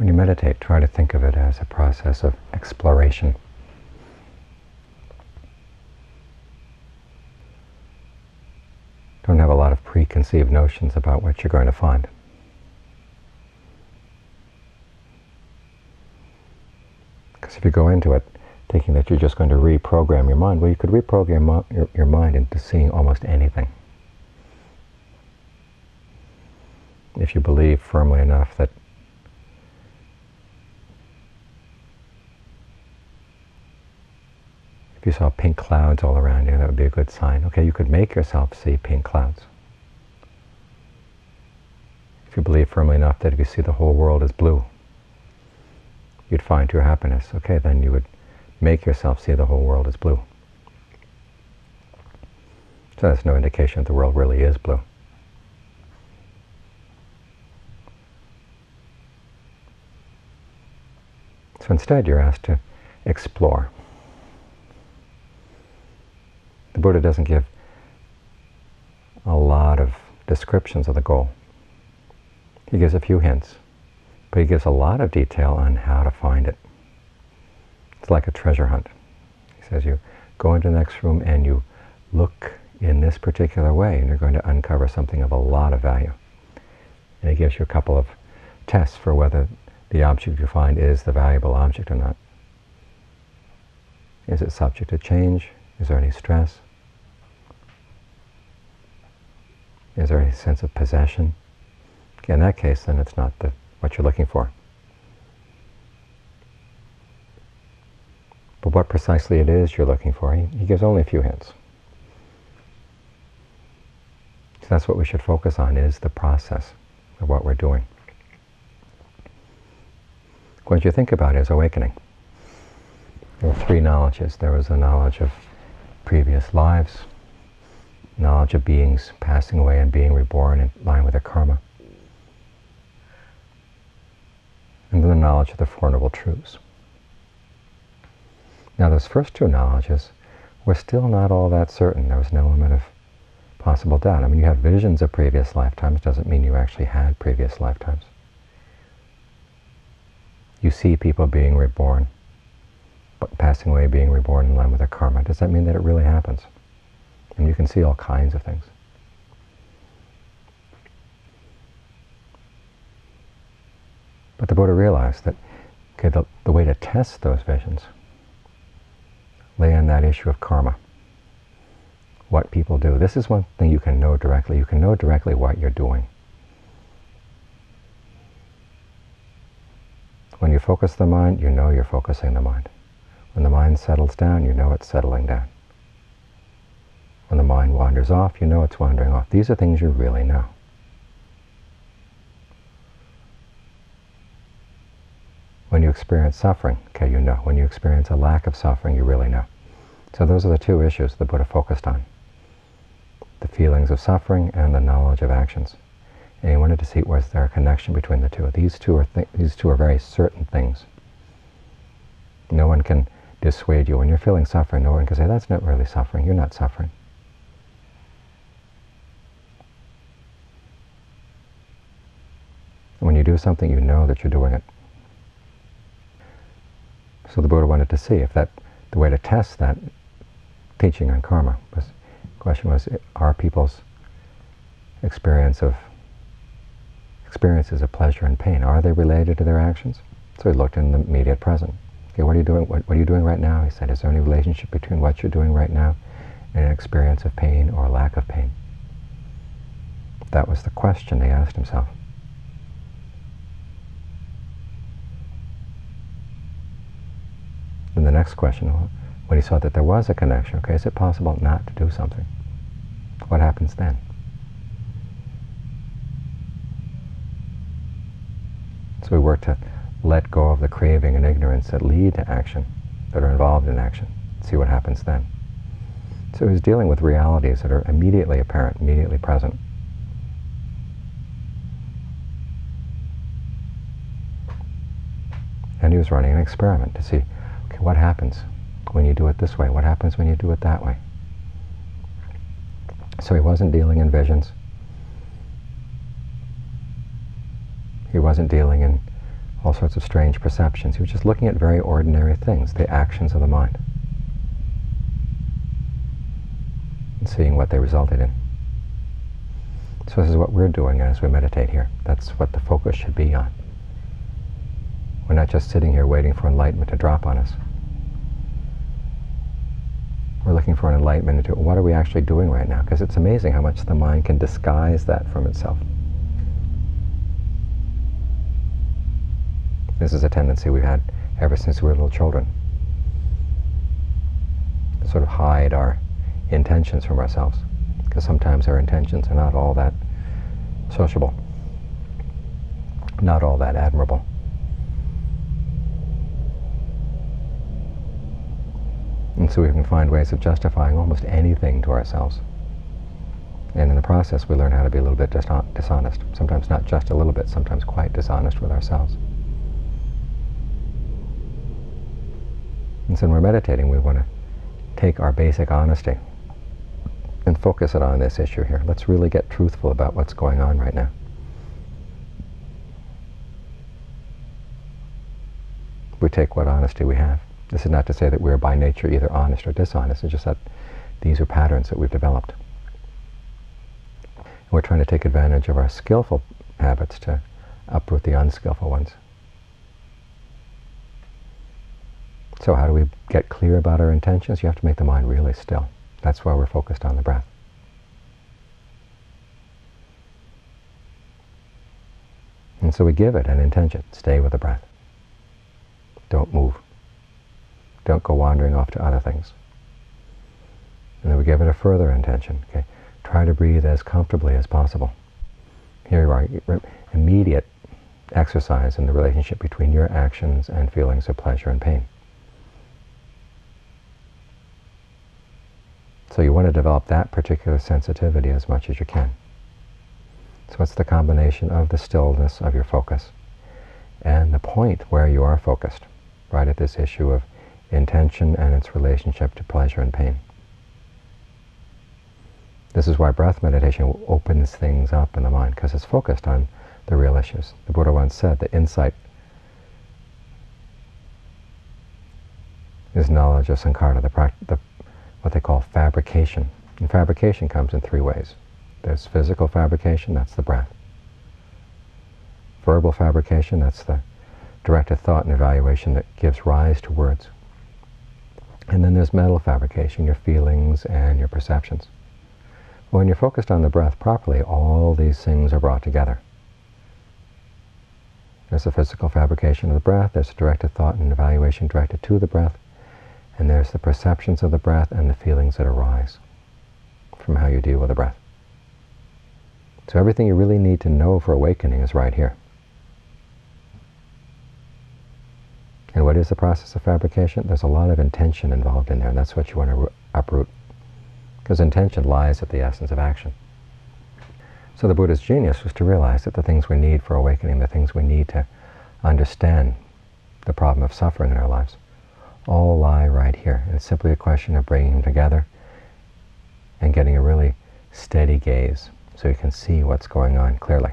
When you meditate, try to think of it as a process of exploration. Don't have a lot of preconceived notions about what you're going to find. Because if you go into it thinking that you're just going to reprogram your mind, well, you could reprogram your mind into seeing almost anything. If you believe firmly enough that if you saw pink clouds all around you, that would be a good sign. Okay, you could make yourself see pink clouds. If you believe firmly enough that if you see the whole world as blue, you'd find true happiness. Okay, then you would make yourself see the whole world as blue. So that's no indication that the world really is blue. So instead you're asked to explore. The Buddha doesn't give a lot of descriptions of the goal. He gives a few hints, but he gives a lot of detail on how to find it. It's like a treasure hunt. He says you go into the next room and you look in this particular way and you're going to uncover something of a lot of value. And he gives you a couple of tests for whether the object you find is the valuable object or not. Is it subject to change? Is there any stress? Is there any sense of possession? In that case, then it's not what you're looking for. But what precisely it is you're looking for, he gives only a few hints. So that's what we should focus on, is the process of what we're doing. What you think about is awakening. There were three knowledges. There was a knowledge of previous lives, knowledge of beings passing away and being reborn in line with their karma, and then the knowledge of the Four Noble Truths. Now those first two knowledges were still not all that certain. There was an element of possible doubt. I mean, you have visions of previous lifetimes, doesn't mean you actually had previous lifetimes. You see people being reborn, but passing away, being reborn in line with their karma. Does that mean that it really happens? And you can see all kinds of things. But the Buddha realized that the way to test those visions lay in that issue of karma. What people do. This is one thing you can know directly. You can know directly what you're doing. When you focus the mind, you know you're focusing the mind. When the mind settles down, you know it's settling down. When the mind wanders off, you know it's wandering off. These are things you really know. When you experience suffering, okay, you know. When you experience a lack of suffering, you really know. So those are the two issues the Buddha focused on. The feelings of suffering and the knowledge of actions. And he wanted to see, was there a connection between the two? These two are very certain things. No one can dissuade you. When you're feeling suffering, no one can say, that's not really suffering. You're not suffering. When you do something, you know that you're doing it. So the Buddha wanted to see if the way to test that teaching on karma was, the question was, are people's experiences of pleasure and pain, are they related to their actions? So he looked in the immediate present. Okay, what are you doing? What are you doing right now? He said, is there any relationship between what you're doing right now and an experience of pain or lack of pain? That was the question he asked himself. Then the next question, when he saw that there was a connection, okay, is it possible not to do something? What happens then? So we work to let go of the craving and ignorance that lead to action, that are involved in action. See what happens then. So he's dealing with realities that are immediately apparent, immediately present. And he was running an experiment to see, okay, what happens when you do it this way? What happens when you do it that way? So he wasn't dealing in visions. He wasn't dealing in all sorts of strange perceptions. He was just looking at very ordinary things, the actions of the mind, and seeing what they resulted in. So this is what we're doing as we meditate here. That's what the focus should be on. We're not just sitting here waiting for enlightenment to drop on us. We're looking for an enlightenment into what are we actually doing right now, because it's amazing how much the mind can disguise that from itself. This is a tendency we've had ever since we were little children, to sort of hide our intentions from ourselves, because sometimes our intentions are not all that sociable, not all that admirable. And so we can find ways of justifying almost anything to ourselves. And in the process, we learn how to be a little bit dishonest. Sometimes not just a little bit, sometimes quite dishonest with ourselves. And so when we're meditating, we want to take our basic honesty and focus it on this issue here. Let's really get truthful about what's going on right now. We take what honesty we have. This is not to say that we're by nature either honest or dishonest. It's just that these are patterns that we've developed. And we're trying to take advantage of our skillful habits to uproot the unskillful ones. So how do we get clear about our intentions? You have to make the mind really still. That's why we're focused on the breath. And so we give it an intention. Stay with the breath. Don't move. Don't go wandering off to other things. And then we give it a further intention. Okay? Try to breathe as comfortably as possible. Here you are, immediate exercise in the relationship between your actions and feelings of pleasure and pain. So you want to develop that particular sensitivity as much as you can. So it's the combination of the stillness of your focus and the point where you are focused, right at this issue of intention and its relationship to pleasure and pain. This is why breath meditation opens things up in the mind, because it's focused on the real issues. The Buddha once said that insight is knowledge of sankhara, what they call fabrication. And fabrication comes in three ways. There's physical fabrication, that's the breath. Verbal fabrication, that's the directed thought and evaluation that gives rise to words. And then there's mental fabrication, your feelings and your perceptions. When you're focused on the breath properly, all these things are brought together. There's the physical fabrication of the breath, there's the directed thought and evaluation directed to the breath, and there's the perceptions of the breath and the feelings that arise from how you deal with the breath. So everything you really need to know for awakening is right here. And what is the process of fabrication? There's a lot of intention involved in there, and that's what you want to uproot. Because intention lies at the essence of action. So the Buddha's genius was to realize that the things we need for awakening, the things we need to understand the problem of suffering in our lives, all lie right here. And it's simply a question of bringing them together and getting a really steady gaze so you can see what's going on clearly.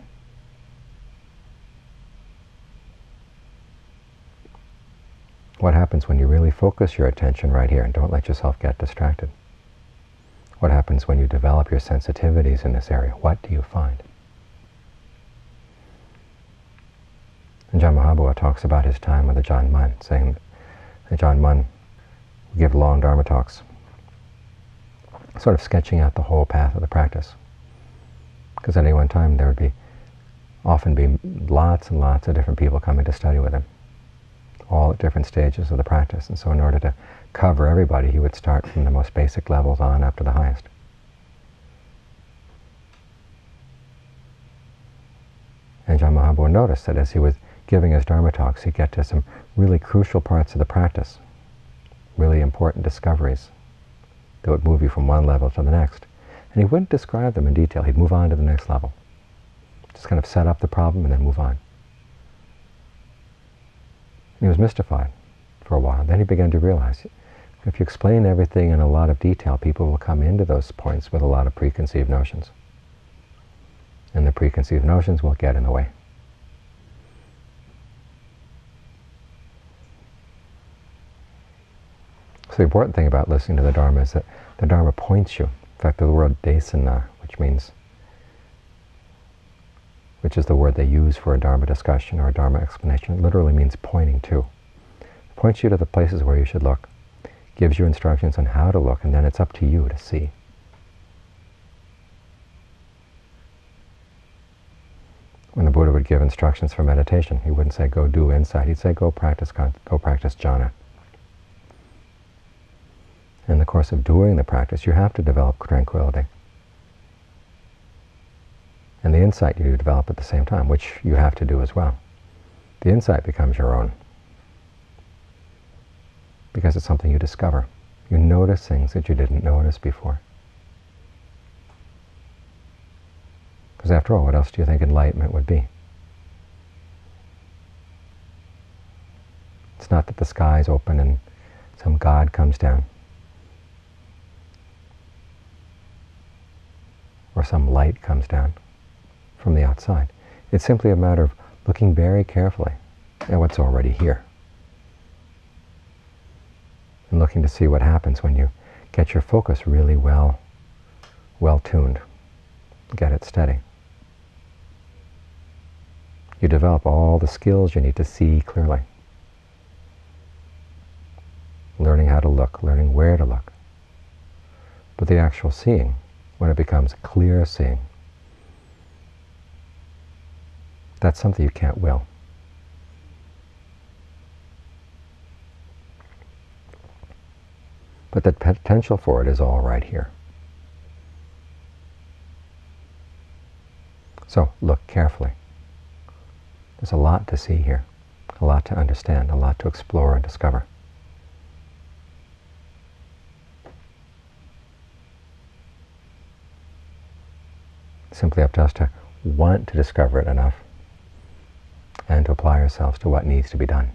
What happens when you really focus your attention right here and don't let yourself get distracted? What happens when you develop your sensitivities in this area? What do you find? And Ajahn Mahabua talks about his time with Ajahn Mun, saying that Ajahn Mun would give long Dharma talks, sort of sketching out the whole path of the practice. Because at any one time there would often be lots and lots of different people coming to study with him, all at different stages of the practice. And so in order to cover everybody, he would start from the most basic levels on up to the highest. And Ajahn Mahabua noticed that as he was giving his Dharma talks, he'd get to some really crucial parts of the practice, really important discoveries that would move you from one level to the next. And he wouldn't describe them in detail. He'd move on to the next level. Just kind of set up the problem and then move on. And he was mystified for a while. Then he began to realize if you explain everything in a lot of detail, people will come into those points with a lot of preconceived notions. And the preconceived notions will get in the way. So the important thing about listening to the Dharma is that the Dharma points you. In fact, the word desana, which is the word they use for a Dharma discussion or a Dharma explanation, literally means pointing to. It points you to the places where you should look, gives you instructions on how to look, and then it's up to you to see. When the Buddha would give instructions for meditation, he wouldn't say, go do insight. He'd say, go practice jhana. In the course of doing the practice, you have to develop tranquility. And the insight you develop at the same time, which you have to do as well. The insight becomes your own, because it's something you discover. You notice things that you didn't notice before. Because after all, what else do you think enlightenment would be? It's not that the skies open and some God comes down, or some light comes down from the outside. It's simply a matter of looking very carefully at what's already here, and looking to see what happens when you get your focus really well tuned, get it steady. You develop all the skills you need to see clearly. Learning how to look, learning where to look. But the actual seeing, when it becomes clear seeing, that's something you can't will. But the potential for it is all right here. So look carefully. There's a lot to see here, a lot to understand, a lot to explore and discover. Simply up to us to want to discover it enough and to apply ourselves to what needs to be done.